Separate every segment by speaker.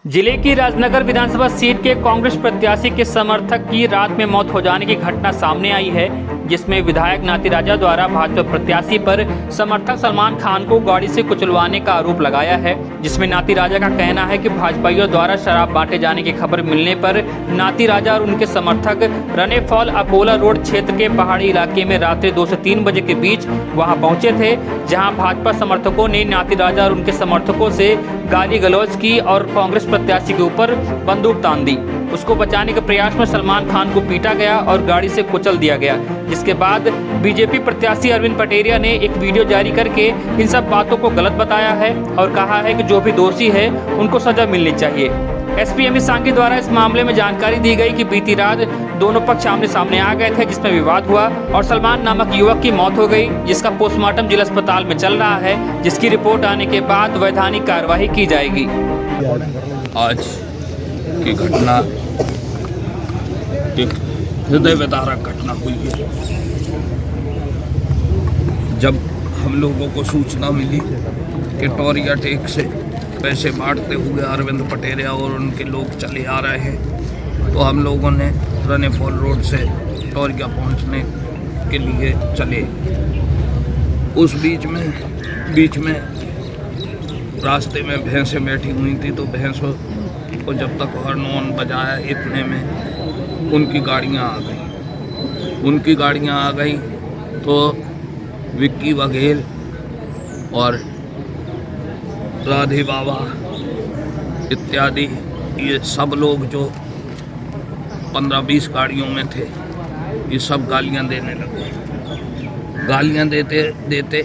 Speaker 1: जिले की राजनगर विधानसभा सीट के कांग्रेस प्रत्याशी के समर्थक की रात में मौत हो जाने की घटना सामने आई है, जिसमें विधायक नाती राजा द्वारा भाजपा प्रत्याशी पर समर्थक सलमान खान को गाड़ी से कुचलवाने का आरोप लगाया है। जिसमें नाती राजा का कहना है कि भाजपाइयों द्वारा शराब बांटे जाने की खबर मिलने पर नाती राजा और उनके समर्थक रनेफॉल अपोला रोड क्षेत्र के पहाड़ी इलाके में रात्रि 2 से 3 बजे के बीच वहां पहुंचे थे, जहां भाजपा समर्थकों ने नाती राजा और उनके समर्थकों से गाली गलौज की और कांग्रेस प्रत्याशी के ऊपर बंदूक तान दी। उसको बचाने के प्रयास में सलमान खान को पीटा गया और गाड़ी से कुचल दिया गया। जिसके बाद बीजेपी प्रत्याशी अरविंद पटेरिया ने एक वीडियो जारी करके इन सब बातों को गलत बताया है और कहा है कि जो भी दोषी है उनको सजा मिलनी चाहिए। एसपी अमित सांघी द्वारा इस मामले में जानकारी दी गई कि बीती रात दोनों पक्ष आमने सामने आ गए थे, जिसमें विवाद हुआ और सलमान नामक युवक की मौत हो गई, जिसका पोस्टमार्टम जिला अस्पताल में चल रहा है, जिसकी रिपोर्ट आने के बाद वैधानिक कार्रवाई की जाएगी।
Speaker 2: आज की घटना एक हृदय विदारक घटना हुई है। जब हम लोगों को सूचना मिली कि टोरिया टेक से पैसे बांटते हुए अरविंद पटेरिया और उनके लोग चले आ रहे हैं, तो हम लोगों ने रनेफॉल रोड से टोरिया पहुंचने के लिए चले। उस बीच में रास्ते में भैंसें बैठी हुई थी, तो भैंसों को जब तक हॉर्न बजाया इतने में उनकी गाड़ियां आ गई। तो विक्की बघेल और राधे बाबा इत्यादि ये सब लोग जो 15-20 गाड़ियों में थे, ये सब गालियां देने लगे। गालियां देते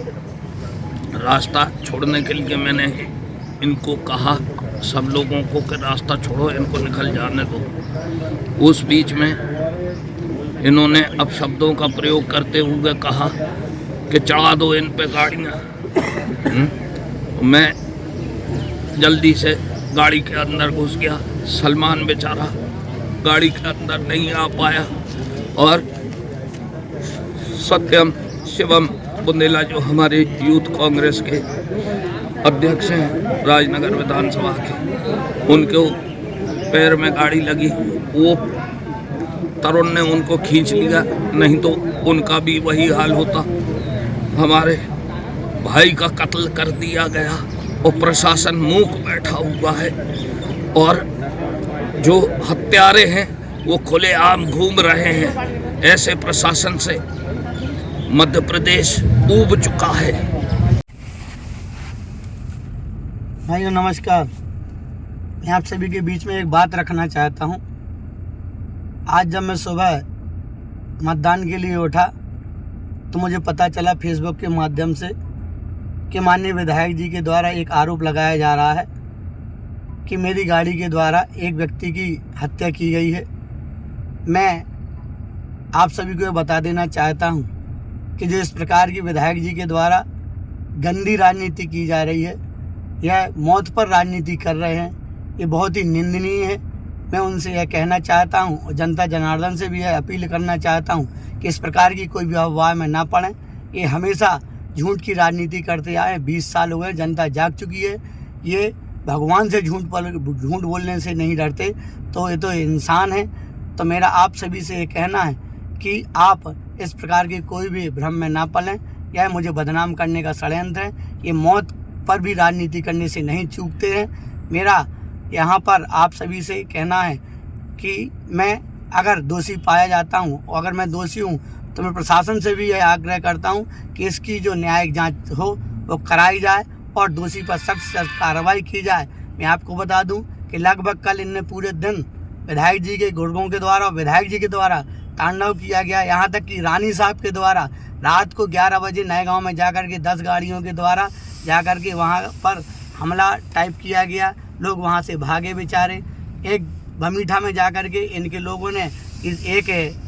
Speaker 2: रास्ता छोड़ने के लिए मैंने इनको कहा, सब लोगों को कि रास्ता छोड़ो, इनको निकल जाने दो। उस बीच में इन्होंने अपशब्दों का प्रयोग करते हुए कहा कि चढ़ा दो इन पे गाड़ियाँ। मैं जल्दी से गाड़ी के अंदर घुस गया। सलमान बेचारा गाड़ी के अंदर नहीं आ पाया और सत्यम शिवम बुंदेला जो हमारे यूथ कांग्रेस के अध्यक्ष हैं राजनगर विधानसभा के, उनको पैर में गाड़ी लगी। वो तरुण ने उनको खींच लिया, नहीं तो उनका भी वही हाल होता। हमारे भाई का कत्ल कर दिया गया और प्रशासन मूक बैठा हुआ है और जो हत्यारे हैं वो खुलेआम घूम रहे हैं। ऐसे प्रशासन से मध्य प्रदेश ऊब चुका है।
Speaker 3: भाइयों नमस्कार, मैं आप सभी के बीच में एक बात रखना चाहता हूं। आज जब मैं सुबह मतदान के लिए उठा तो मुझे पता चला फेसबुक के माध्यम से कि माननीय विधायक जी के द्वारा एक आरोप लगाया जा रहा है कि मेरी गाड़ी के द्वारा एक व्यक्ति की हत्या की गई है। मैं आप सभी को बता देना चाहता हूं कि जो इस प्रकार की विधायक जी के द्वारा गंदी राजनीति की जा रही है, यह मौत पर राजनीति कर रहे हैं, ये बहुत ही निंदनीय है। मैं उनसे यह कहना चाहता हूं और जनता जनार्दन से भी यह अपील करना चाहता हूं कि इस प्रकार की कोई भी अफवाह में ना पड़ें। ये हमेशा झूठ की राजनीति करते आए, 20 साल हो गए, जनता जाग चुकी है। ये भगवान से झूठ बोलने से नहीं डरते, तो ये तो इंसान है। तो मेरा आप सभी से ये कहना है कि आप इस प्रकार की कोई भी भ्रम में ना पड़ें। यह मुझे बदनाम करने का षड्यंत्र है। ये मौत पर भी राजनीति करने से नहीं चूकते हैं। मेरा यहाँ पर आप सभी से कहना है कि मैं अगर दोषी पाया जाता हूँ और अगर मैं दोषी हूँ तो मैं प्रशासन से भी यह आग्रह करता हूँ कि इसकी जो न्यायिक जांच हो वो कराई जाए और दोषी पर सख्त से सख्त कार्रवाई की जाए। मैं आपको बता दूं कि लगभग कल इनने पूरे दिन विधायक जी के गुर्गों के द्वारा और विधायक जी के द्वारा तांडव किया गया। यहाँ तक कि रानी साहब के द्वारा रात को 11 बजे नए गाँव में जाकर के 10 गाड़ियों के द्वारा जाकर के वहाँ पर हमला टाइप किया गया। लोग वहाँ से भागे बेचारे। एक भमीठा में जाकर के इनके लोगों ने एक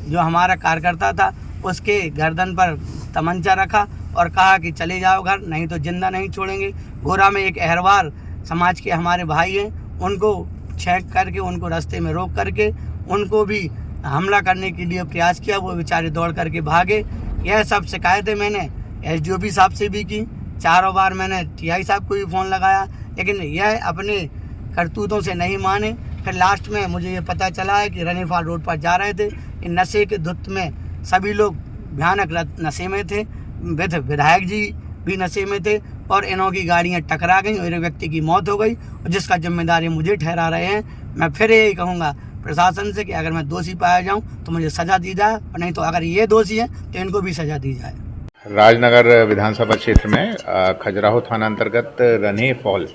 Speaker 3: जो हमारा कार्यकर्ता था उसके गर्दन पर तमंचा रखा और कहा कि चले जाओ घर, नहीं तो जिंदा नहीं छोड़ेंगे। गोरा में एक अहरवार समाज के हमारे भाई हैं, उनको छेक करके उनको रास्ते में रोक करके उनको भी हमला करने के लिए प्रयास किया। वो बेचारे दौड़ करके भागे। यह सब शिकायतें मैंने एसडीओपी साहब से भी की, 4 बार मैंने टीआई साहब को भी फ़ोन लगाया, लेकिन यह अपने करतूतों से नहीं माने। फिर लास्ट में मुझे ये पता चला है कि रनीफाल रोड पर जा रहे थे, इन नशे के धुत में सभी लोग भयानक नशे में थे, विधायक जी भी नशे में थे और इन्हों की गाड़ियाँ टकरा गई और एक व्यक्ति की मौत हो गई, और जिसका जिम्मेदारी मुझे ठहरा रहे हैं। मैं फिर यही कहूँगा प्रशासन से कि अगर मैं दोषी पाया जाऊँ तो मुझे सज़ा दी जाए, और नहीं तो अगर ये दोषी है तो इनको भी सज़ा दी जाए।
Speaker 4: राजनगर विधानसभा क्षेत्र में खजुराहो थाना अंतर्गत रनीफाल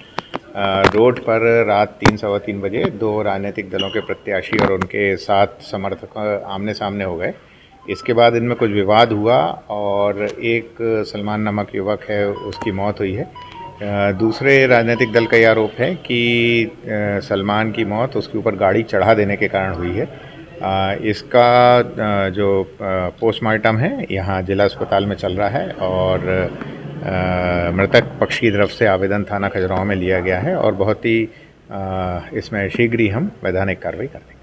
Speaker 4: रोड पर रात 3-3:15 बजे 2 राजनीतिक दलों के प्रत्याशी और उनके 7 समर्थक आमने सामने हो गए। इसके बाद इनमें कुछ विवाद हुआ और एक सलमान नामक युवक है, उसकी मौत हुई है। दूसरे राजनीतिक दल का यह आरोप है कि सलमान की मौत उसके ऊपर गाड़ी चढ़ा देने के कारण हुई है। इसका जो पोस्टमार्टम है यहाँ जिला अस्पताल में चल रहा है और मृतक पक्ष की तरफ से आवेदन थाना खजुराहो में लिया गया है और बहुत ही इसमें शीघ्र ही हम वैधानिक कार्रवाई करेंगे।